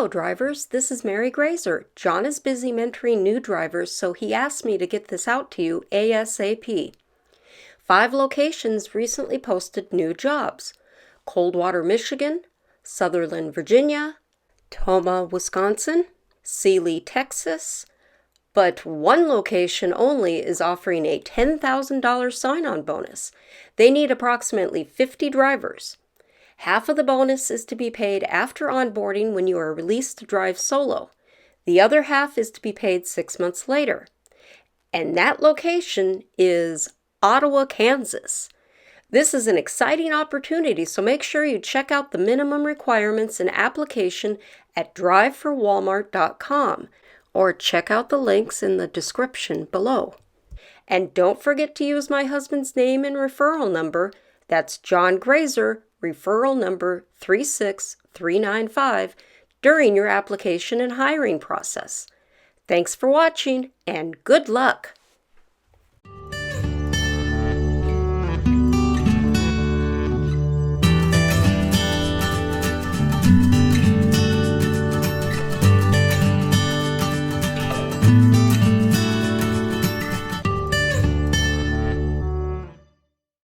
Hello drivers, this is Mary Grazer. John is busy mentoring new drivers, so he asked me to get this out to you ASAP. 5 locations recently posted new jobs: Coldwater, Michigan, Sutherland, Virginia, Toma, Wisconsin, Sealy, Texas, but one location only is offering a $10,000 sign-on bonus. They need approximately 50 drivers. Half of the bonus is to be paid after onboarding when you are released to drive solo. The other half is to be paid 6 months later. And that location is Ottawa, Kansas. This is an exciting opportunity, so make sure you check out the minimum requirements and application at driveforwalmart.com or check out the links in the description below. And don't forget to use my husband's name and referral number. That's John Grazer, referral number 36395, during your application and hiring process. Thanks for watching, and good luck!